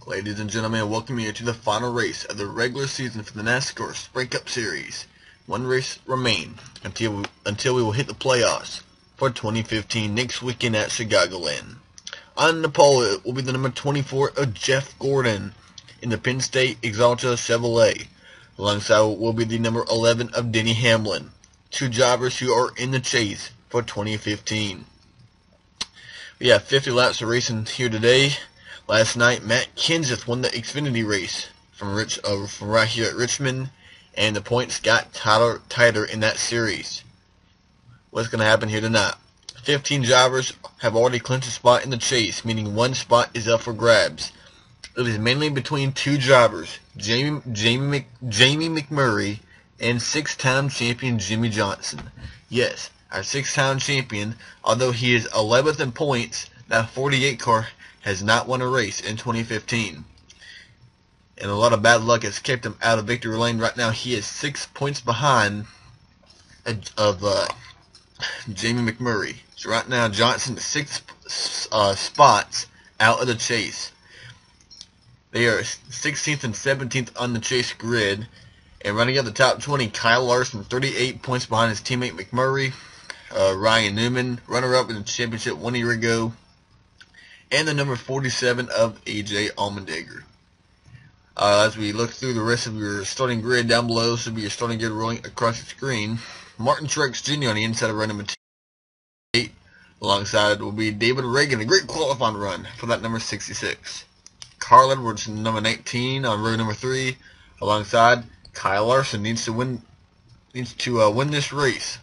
Ladies and gentlemen, welcome you to the final race of the regular season for the NASCAR Sprint Cup Series. One race remains until we will hit the playoffs for 2015 next weekend at Chicagoland. On the pole, it will be the number 24 of Jeff Gordon in the Penn State Exalta Chevrolet. Alongside will be the number 11 of Denny Hamlin, two drivers who are in the chase for 2015. We have 50 laps of racing here today. Last night, Matt Kenseth won the Xfinity race from right here at Richmond, and the points got tighter in that series. What's going to happen here tonight? 15 drivers have already clinched a spot in the chase, meaning one spot is up for grabs. It is mainly between two drivers, Jamie McMurray and six-time champion Jimmie Johnson. Yes, our six-time champion, although he is 11th in points, that 48 car has not won a race in 2015. And a lot of bad luck has kept him out of victory lane. Right now he is 6 points behind of Jamie McMurray. So right now Johnson is 6 spots out of the chase. They are 16th and 17th on the chase grid. And running up the top 20, Kyle Larson, 38 points behind his teammate McMurray. Ryan Newman, runner-up in the championship 1 year ago. And the number 47 of AJ Allmendinger. As we look through the rest of your starting grid down below, this will be your starting grid rolling across the screen. Martin Truex Jr. on the inside of run number 8. Alongside will be David Reagan, a great qualifying run for that number 66. Carl Edwards, number 19 on row number 3. Alongside Kyle Larson needs to win this race.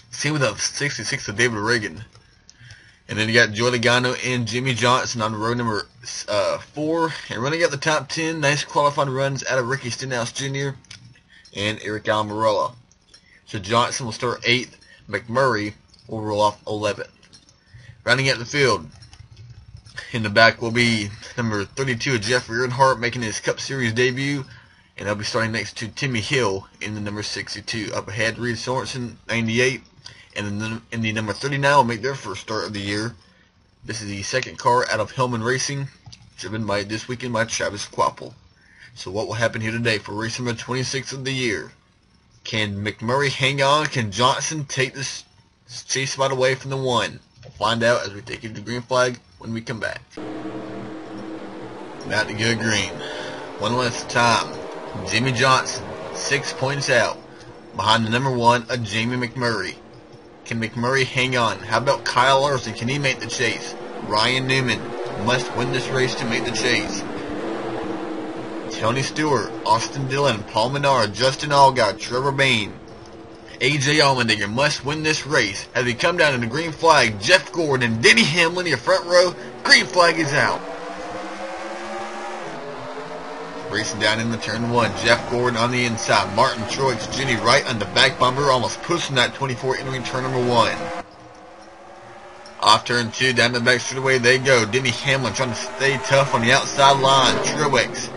Same with the 66 of David Reagan. And then you got Joey Logano and Jimmie Johnson on row number 4. And running out the top 10, nice qualifying runs out of Ricky Stenhouse Jr. and Eric Almirola. So Johnson will start 8th. McMurray will roll off 11th. Rounding out the field, in the back will be number 32 of Jeff Earnhardt making his Cup Series debut. And he'll be starting next to Timmy Hill in the number 62. Up ahead, Reed Sorensen, 98. And the number 39 will make their first start of the year. This is the second car out of Hillman Racing, driven by this weekend by Travis Kvapil. So what will happen here today for race number 26 of the year? Can McMurray hang on? Can Johnson take this chase spot away from the 1? We'll find out as we take you to the green flag when we come back. About to go green. One last time. Jimmie Johnson, 6 points out, behind the number 1 of Jamie McMurray. Can McMurray hang on? How about Kyle Larson? Can he make the chase? Ryan Newman must win this race to make the chase. Tony Stewart, Austin Dillon, Paul Menard, Justin Allgaier, Trevor Bayne, AJ Allmendinger must win this race. As we come down in the green flag, Jeff Gordon and Denny Hamlin, your front row. Green flag is out. Racing down in the turn 1, Jeff Gordon on the inside, Martin Truex Jr. right on the back bumper, almost pushing that 24 entering turn number 1. Off turn 2, down the back straightaway they go. Denny Hamlin trying to stay tough on the outside line. Truex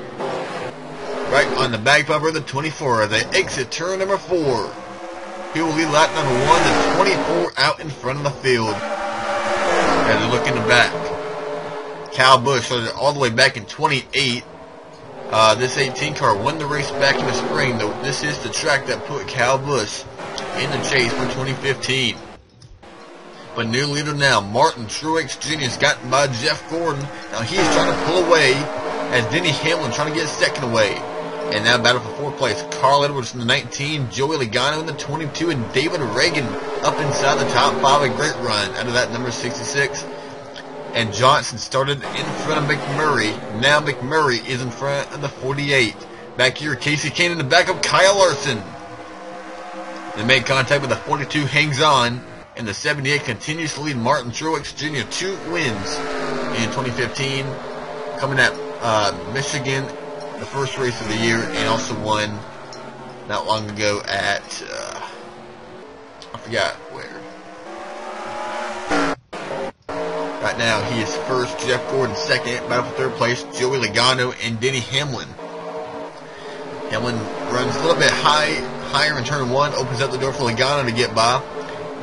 right on the back bumper of the 24 as they exit turn number 4. He will lead lap number 1, the 24 out in front of the field. As they look in the back, Kyle Busch started all the way back in 28. This 18 car won the race back in the spring, though this is the track that put Kyle Busch in the chase for 2015. But new leader now, Martin Truex Jr. has gotten by Jeff Gordon. Now he's trying to pull away as Denny Hamlin trying to get second away. And now battle for 4th place, Carl Edwards in the 19, Joey Logano in the 22, and David Reagan up inside the top 5. A great run out of that number 66. And Johnson started in front of McMurray. Now McMurray is in front of the 48. Back here, Casey Kane in the back of Kyle Larson. They make contact with the 42, hangs on. And the 78 continues to lead Martin Truex Jr. 2 wins in 2015. Coming at Michigan, the first race of the year, and also won not long ago at, I forgot where. Right now, he is first, Jeff Gordon second, battle for 3rd place, Joey Logano and Denny Hamlin. Hamlin runs a little bit higher in turn 1, opens up the door for Logano to get by.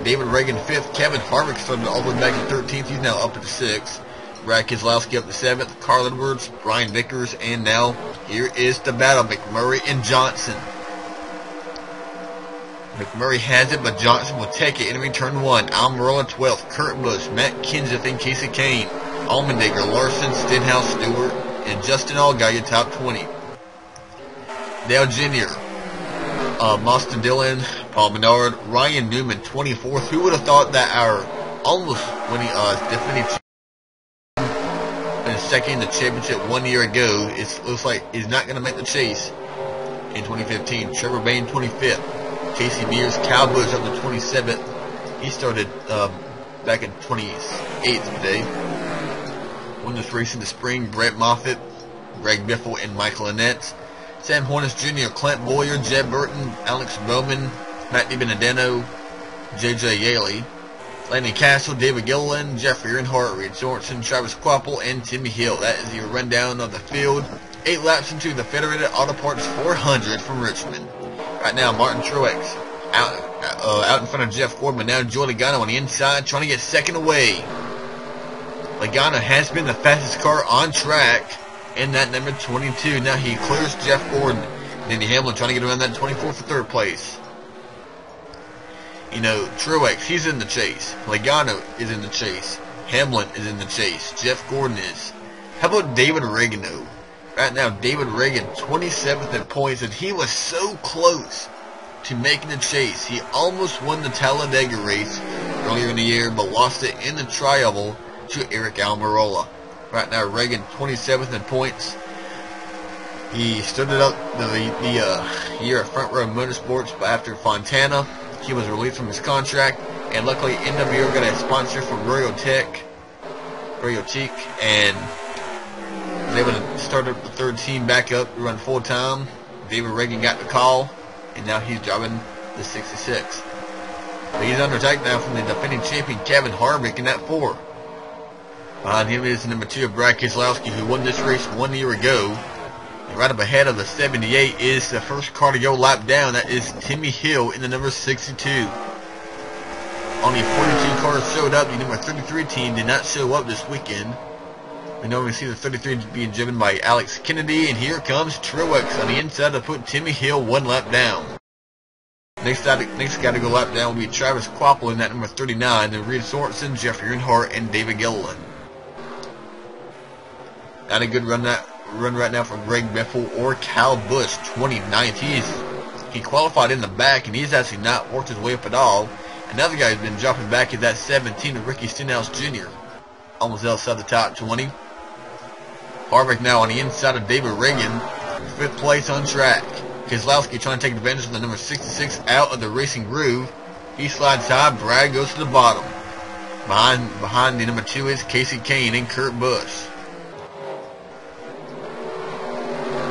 David Reagan 5th, Kevin Harvick started all the way back in 13th, he's now up at 6th. Brad Keselowski up to 7th, Carl Edwards, Brian Vickers, and now here is the battle, McMurray and Johnson. McMurray has it, but Johnson will take it entering turn 1. Almirola 12th, Kurt Busch, Matt Kenseth, and Casey Kane. Allmendinger, Larson, Stenhouse, Stewart, and Justin Allgaier top 20. Dale Jr., Mostyn Dillon, Paul Menard, Ryan Newman 24th. Who would have thought that our almost winning defending second in the championship 1 year ago, it looks like is not going to make the chase in 2015. Trevor Bayne 25th. Casey Mears, Kyle Busch up to 27th. He started back in 28th today. Won this race in the spring. Brett Moffitt, Greg Biffle, and Michael Annette. Sam Hornish Jr., Clint Boyer, Jeb Burton, Alex Bowman, Matt DiBenedetto, J.J. Yaley, Landon Castle, David Gilliland, Jeffrey Earnhardt, Reed Sorensen, Travis Kvapil, and Timmy Hill. That is your rundown of the field. 8 laps into the Federated Auto Parts 400 from Richmond. Right now, Martin Truex out in front of Jeff Gordon, but now Joey Logano on the inside trying to get second away. Logano has been the fastest car on track in that number 22. Now he clears Jeff Gordon. Denny Hamlin trying to get around that 24 for 3rd place. You know, Truex, he's in the chase. Logano is in the chase. Hamlin is in the chase. Jeff Gordon is. How about David Reagan, though? Right now, David Reagan, 27th in points, and he was so close to making the chase. He almost won the Talladega race earlier in the year, but lost it in the Tri-Oval to Eric Almirola. Right now, Reagan, 27th in points. He started up the year at Front Row Motorsports, but after Fontana, he was released from his contract, and luckily NWO got a sponsor from Royal Tech, and was able to start up the 3rd team back up, run full time. David Reagan got the call, and now he's driving the 66. But he's under attack now from the defending champion Kevin Harvick in that 4. Behind him is the number 2 of Brad Keselowski, who won this race 1 year ago. And right up ahead of the 78 is the first car to go lap down. That is Timmy Hill in the number 62. Only 42 cars showed up. The number 33 team did not show up this weekend. We normally see the 33 being driven by Alex Kennedy, and here comes Truex on the inside to put Timmy Hill 1 lap down. Next guy to go lap down will be Travis Kvapil in that number 39, then Reed Sorensen, Jeffrey Earnhardt, and David Gilliland. Not a good run right now from Greg Biffle or Kyle Busch, 29th. He qualified in the back, and he's actually not worked his way up at all. Another guy who's been dropping back is that 17 of Ricky Stenhouse Jr., almost outside the top 20. Harvick now on the inside of David Reagan, 5th place on track. Keselowski trying to take advantage of the number 66 out of the racing groove. He slides high, Brad goes to the bottom. Behind the number 2 is Casey Kane and Kurt Busch.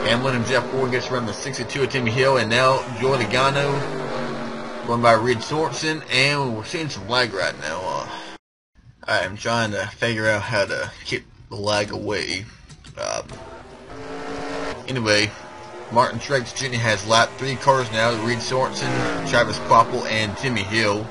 Hamlin and Jeff Gordon gets around the 62 of Timmy Hill, and now Joey Logano going by Reed Sorensen, and we're seeing some lag right now. I'm trying to figure out how to keep the lag away. Anyway, Martin Truex Jr. has lapped 3 cars now. Reed Sorensen, Travis Kvapil, and Timmy Hill.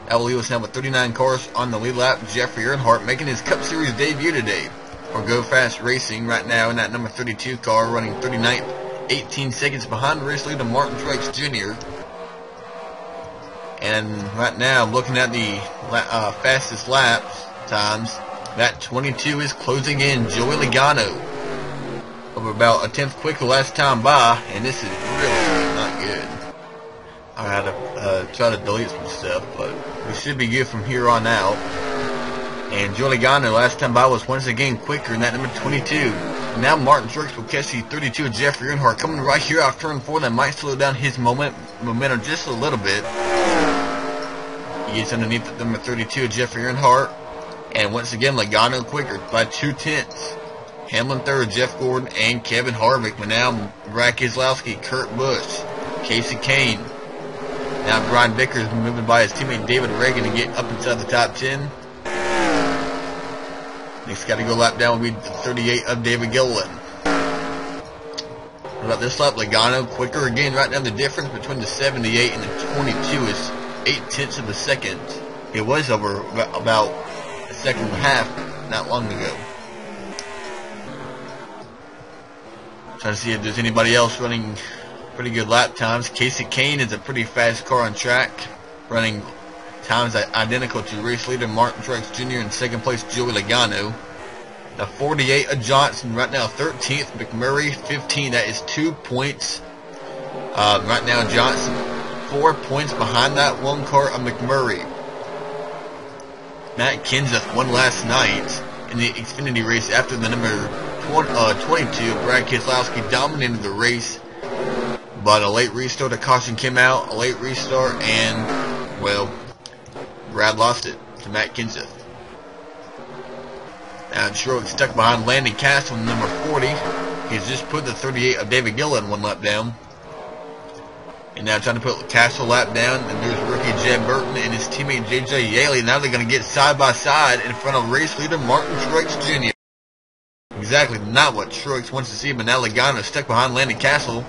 That will leave us now with 39 cars on the lead lap. Jeffrey Earnhardt making his Cup Series debut today for Go Fast Racing right now in that number 32 car, running 39th, 18 seconds behind race leader Martin Truex Jr. And right now, looking at the fastest laps times, that 22 is closing in. Joey Logano over about a 10th quicker last time by, and this is really not good. I had to try to delete some stuff, but we should be good from here on out. And Joey Logano last time by was once again quicker in that number 22. And now Martin Truex will catch the 32 of Jeffrey Earnhardt coming right here off turn 4. That might slow down his momentum just a little bit. He gets underneath the number 32 of Jeffrey Earnhardt. And once again, Logano quicker by 2/10. Hamlin 3rd, Jeff Gordon, and Kevin Harvick. But now Brad Keselowski, Kurt Busch, Casey Kane. Now Brian Vickers moving by his teammate David Reagan to get up inside the top 10. Next got to go lap down will be the 38 of David Gilliland. What about this lap? Logano quicker again. Right now the difference between the 78 and the 22 is 8/10 of a second. It was over about a second and a half not long ago. Trying to see if there's anybody else running pretty good lap times. Casey Kane is a pretty fast car on track, running times identical to race leader Martin Truex Jr. in second place Joey Logano. The 48 of Johnson right now 13th, McMurray 15. That is 2 points. Right now Johnson 4 points behind that one car of McMurray. Matt Kenseth won last night in the Xfinity race after the number 22 Brad Keselowski dominated the race, but a late restart, a caution came out, a late restart, and well, Brad lost it to Matt Kenseth. Now Truex stuck behind Landon Castle in number 40. He's just put the 38 of David Gillen one lap down. And now trying to put Castle lap down, and there's rookie Jed Burton and his teammate JJ Yaley. Now they're going to get side by side in front of race leader Martin Truex Jr. Exactly not what Truex wants to see, but now Logano stuck behind Landon Castle.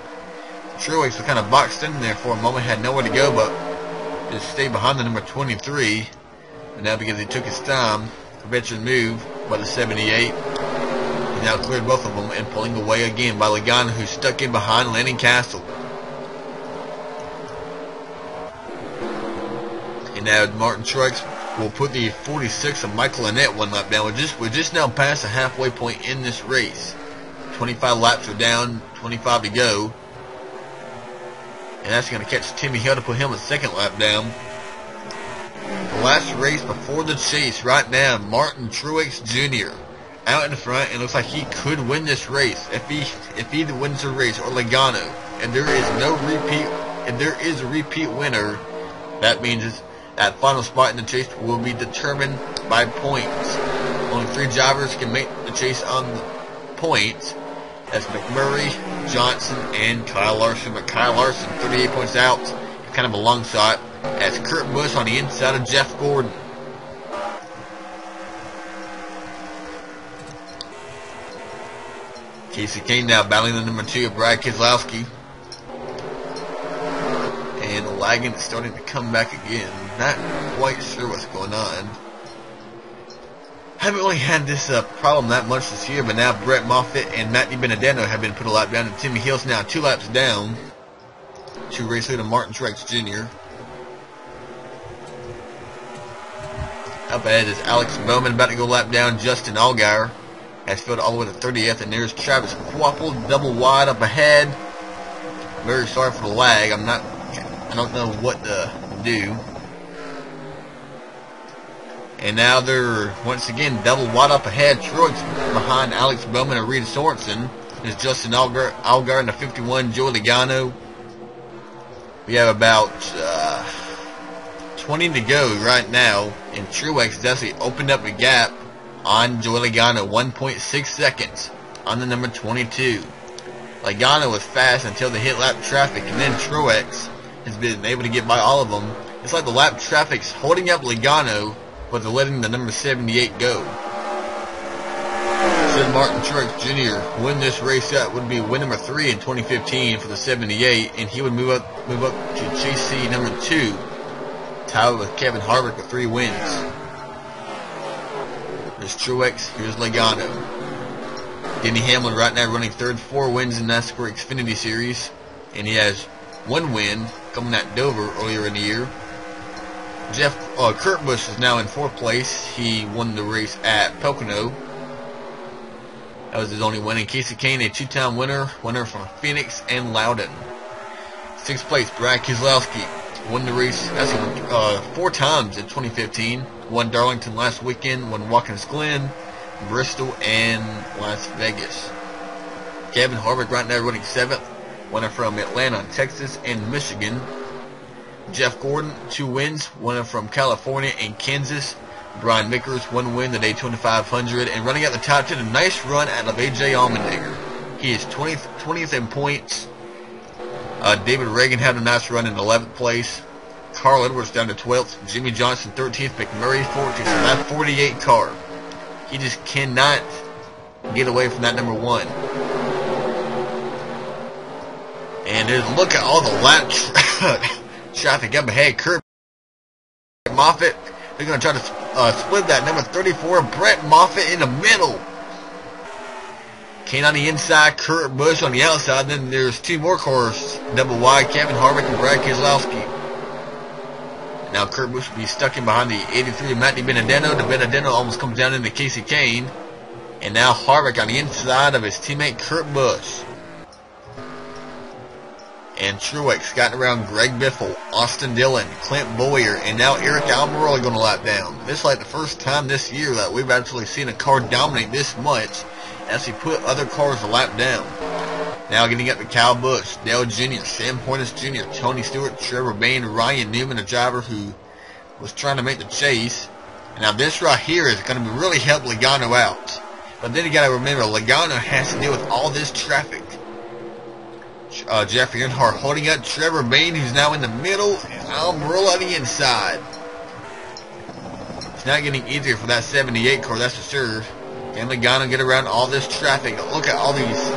Truex was kind of boxed in there for a moment, had nowhere to go but just stayed behind the number 23. And now because he took his time, a veteran move by the 78. He now cleared both of them and pulling away again by Logano, who stuck in behind Landon Castle. And now Martin Truex will put the 46 of Michael Annett one lap down. We're just now past the halfway point in this race. 25 laps are down, 25 to go. And that's going to catch Timmy Hill to put him a second lap down. The last race before the chase right now, Martin Truex Jr. out in front, and looks like he could win this race if he wins the race, or Logano. And there is no repeat. If there is a repeat winner, that means that final spot in the chase will be determined by points. Only 3 drivers can make the chase on the points. That's McMurray, Johnson, and Kyle Larson. But Kyle Larson, 38 points out, kind of a long shot. That's Kurt Busch on the inside of Jeff Gordon. Casey Kane now battling the number 2 of Brad Keselowski. And the lagging is starting to come back again. Not quite sure what's going on. Haven't really had this problem that much this year, but now Brett Moffitt and Matt DiBenedetto have been put a lap down, and Timmy Hill's now 2 laps down to race leader Martin Truex Jr. Up ahead is Alex Bowman about to go lap down. Justin Allgaier has filled all the way to 30th, and there's Travis Kvapil double wide up ahead. Very sorry for the lag. I don't know what to do. And now they're once again double wide up ahead. Truex behind Alex Bowman and Reed Sorensen. There's Justin Allgaier in the 51, Joey Logano. We have about 20 to go right now, and Truex has actually opened up a gap on Joey Logano, 1.6 seconds on the number 22. Logano was fast until they hit lap traffic, and then Truex has been able to get by all of them. It's like the lap traffic's holding up Logano, but they're letting the number 78 go. Should Martin Truex Jr. win this race out, would be win number 3 in 2015 for the 78, and he would move up to JC number 2, tied with Kevin Harvick with 3 wins. There's Truex, here's Logano. Denny Hamlin right now running third, 4 wins in NASCAR Xfinity Series, and he has 1 win coming at Dover earlier in the year. Kurt Busch is now in 4th place. He won the race at Pocono. That was his only win. And Casey Kane, a 2-time winner from Phoenix and Loudon. 6th place, Brad Keselowski won the race. That's 4 times in 2015. Won Darlington last weekend. Won Watkins Glen, Bristol, and Las Vegas. Kevin Harvick right now running 7th. Winner from Atlanta, Texas, and Michigan. Jeff Gordon, 2 wins. Winner from California and Kansas. Brian Vickers, 1 win, the Daytona 500. And running out the top 10, a nice run out of A.J. Allmendinger. He is 20th in points. David Reagan had a nice run in 11th place. Carl Edwards down to 12th. Jimmy Johnson, 13th. McMurray, 14th. So that 48 car. He just cannot get away from that number 1. And look at all the lap traffic up ahead. Kurt Moffitt, they're going to try to split that number 34. Brett Moffitt in the middle. Kane on the inside, Kurt Busch on the outside. Then there's two more cars, double wide, Kevin Harvick and Brad Keselowski. Now Kurt Busch will be stuck in behind the 83 of Matt DiBenedetto. DiBenedetto almost comes down into Casey Kane. And now Harvick on the inside of his teammate Kurt Busch. And Truex got around Greg Biffle, Austin Dillon, Clint Bowyer, and now Eric Almirola going to lap down. This is like the first time this year that we've actually seen a car dominate this much as he put other cars a lap down. Now getting up to Kyle Busch, Dale Jr., Sam Hornish Jr., Tony Stewart, Trevor Bayne, Ryan Newman, a driver who was trying to make the chase. And now this right here is going to really help Logano out. But then you got to remember, Logano has to deal with all this traffic. Jeffrey Earnhardt holding up Trevor Bayne, who's now in the middle, and Almirola on the inside. It's not getting easier for that 78 car, that's for sure. Can Logano get around all this traffic? Look at all these,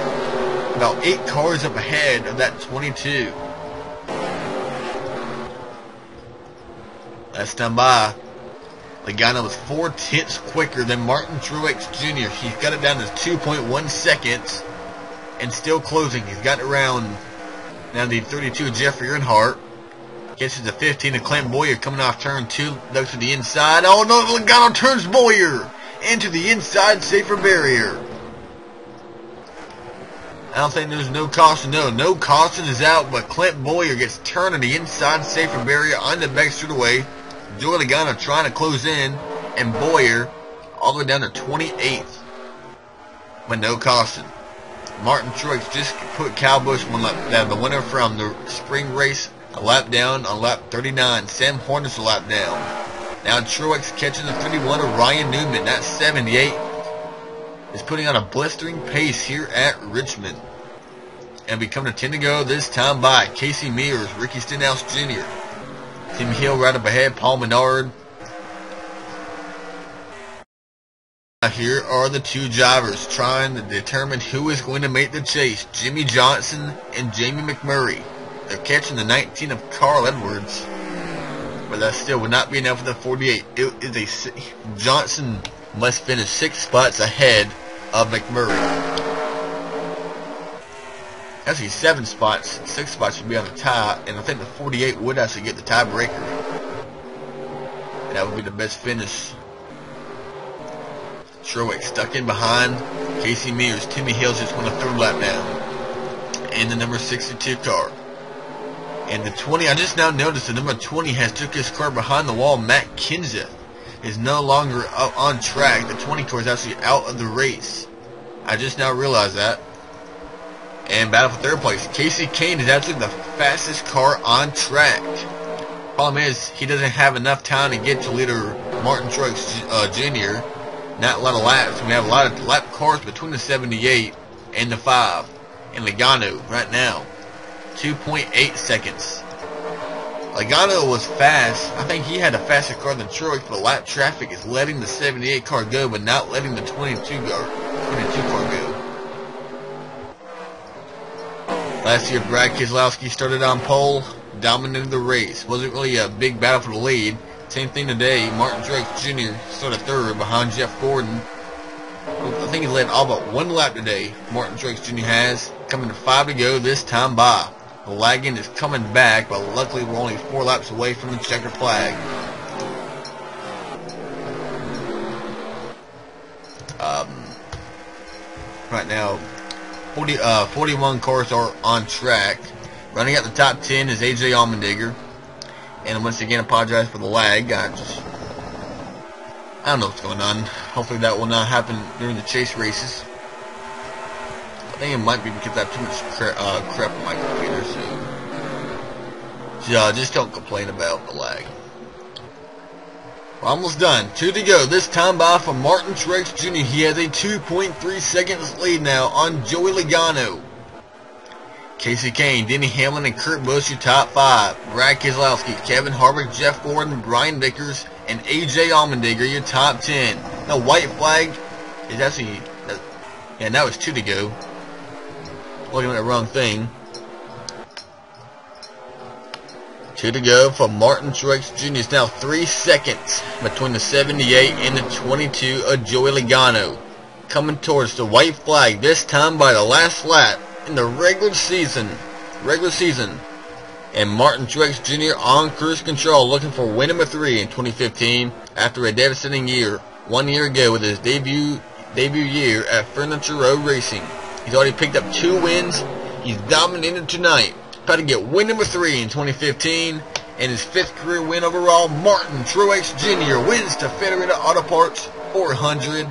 about 8 cars up ahead of that 22. Last time by, Logano was 4/10 quicker than Martin Truex Jr. He's got it down to 2.1 seconds. And still closing. He's got around now the 32 Jeffrey Earnhardt. Gets to the 15 of Clint Bowyer coming off turn 2. Looks to the inside. Oh no, Logano turns Bowyer into the inside safer barrier. I don't think there's no caution. No caution is out, but Clint Bowyer gets turned on the inside safer barrier on the back straightaway. Joey Logano trying to close in, and Bowyer all the way down to 28th. But no caution. Martin Truex just put Kyle Busch one lap down. The winner from the spring race, a lap down on lap 39. Sam Hornish a lap down. Now Truex catching the 31 of Ryan Newman. That 78 is putting on a blistering pace here at Richmond. And becoming a 10 to go this time by Casey Mears, Ricky Stenhouse Jr., Tim Hill right up ahead, Paul Menard. Here are the two drivers trying to determine who is going to make the chase. Jimmy Johnson and Jamie McMurray. They're catching the 19 of Carl Edwards. But that still would not be enough for the 48. It is Johnson must finish 6 spots ahead of McMurray. Actually 7 spots. 6 spots should be on the tie. And I think the 48 would actually get the tiebreaker. And that would be the best finish. Truex stuck in behind Casey Mears. Timmy Hills just won a 3rd lap down in the number 62 car. And the 20, I just now noticed the number 20 has took his car behind the wall. Matt Kenseth is no longer on track. The 20 car is actually out of the race. I just now realized that. And battle for 3rd place. Casey Kane is actually the fastest car on track. Problem is, he doesn't have enough time to get to leader Martin Truex Jr. Not a lot of laps. We have a lot of lap cars between the 78 and the 5. And Logano right now, 2.8 seconds. Logano was fast. I think he had a faster car than Truex, but lap traffic is letting the 78 car go, but not letting the 22 car go. Last year, Brad Keselowski started on pole, dominated the race. Wasn't really a big battle for the lead. Same thing today. Martin Truex Jr. started 3rd behind Jeff Gordon. I think he led all but 1 lap today. Martin Truex Jr. has coming to 5 to go this time by. The lagging is coming back, but luckily we're only 4 laps away from the checkered flag. Right now, 41 cars are on track. Running at the top 10 is AJ Allmendinger. And once again, apologize for the lag. I don't know what's going on. Hopefully that will not happen during the chase races. I think it might be because I have too much crap on my computer. So just don't complain about the lag. We're almost done. 2 to go. This time by for Martin Truex Jr. He has a 2.3 seconds lead now on Joey Logano. Casey Kane, Denny Hamlin, and Kurt Busch, your top 5. Brad Keselowski, Kevin Harvick, Jeff Gordon, Brian Vickers, and AJ Allmendinger, your top 10. The white flag is actually, yeah, now it's 2 to go. Looking at the wrong thing. 2 to go for Martin Truex Jr. It's now 3 seconds between the 78 and the 22 of Joey Logano. coming towards the white flag, this time by the last lap in the regular season. And Martin Truex Jr. on cruise control, looking for win number 3 in 2015 after a devastating year 1 year ago with his debut year at Furniture Road Racing. He's already picked up 2 wins. He's dominated tonight. About to get win number 3 in 2015 and his 5th career win overall. Martin Truex Jr. wins to Federated Auto Parts 400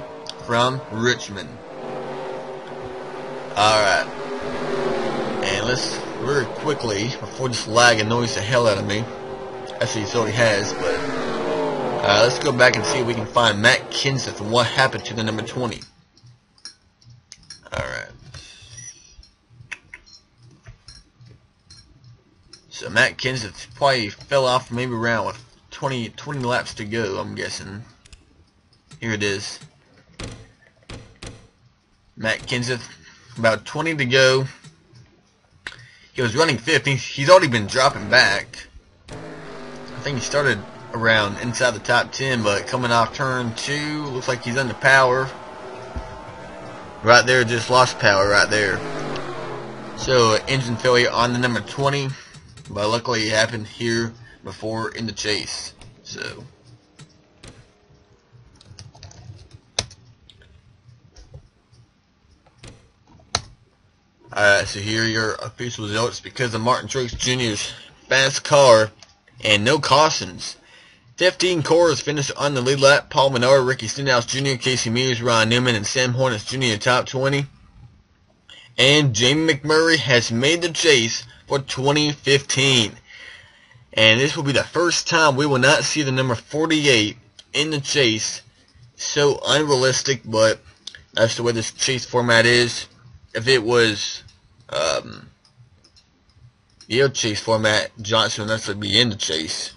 from Richmond. Alright. And let's very quickly, before this lag annoys the hell out of me. Actually, it already has, but let's go back and see if we can find Matt Kenseth and what happened to the number 20. Alright. So Matt Kenseth probably fell off maybe around with 20 laps to go, I'm guessing. Here it is. Matt Kenseth, about 20 to go. He was running 5th. He's already been dropping back. I think he started around inside the top 10, but coming off turn 2, looks like he's under power. Right there, just lost power right there. So, engine failure on the number 20, but luckily it happened here before in the chase. So, alright, so here are your official results. Because of Martin Truex Jr.'s fast car and no cautions, 15 cars finished on the lead lap. Paul Menard, Ricky Stenhouse Jr., Casey Mears, Ryan Newman, and Sam Hornets Jr. top 20. And Jamie McMurray has made the chase for 2015. And this will be the first time we will not see the number 48 in the chase. So unrealistic, but that's the way this chase format is. If it was the old chase format, Johnson would actually be in the chase.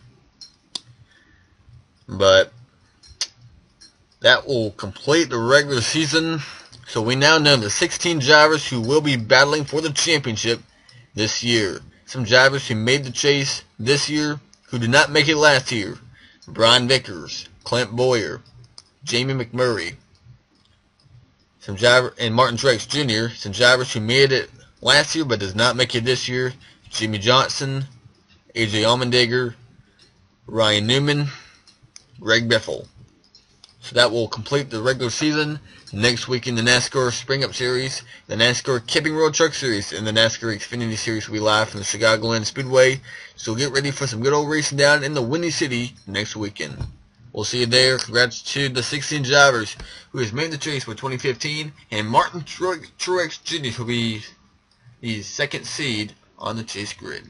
But that will complete the regular season. So we now know the 16 drivers who will be battling for the championship this year. Some drivers who made the chase this year who did not make it last year: Brian Vickers, Clint Boyer, Jamie McMurray, and Martin Truex Jr. Some drivers who made it last year but does not make it this year: Jimmy Johnson, AJ Allmendinger, Ryan Newman, Greg Biffle. So that will complete the regular season. Next week in the NASCAR Spring Up Series, the NASCAR Camping World Truck Series, and the NASCAR Xfinity Series will be live from the Chicagoland Speedway. So get ready for some good old racing down in the Windy City next weekend. We'll see you there. Congrats to the 16 drivers who has made the chase for 2015, and Martin Truex Jr. will be the 2nd seed on the chase grid.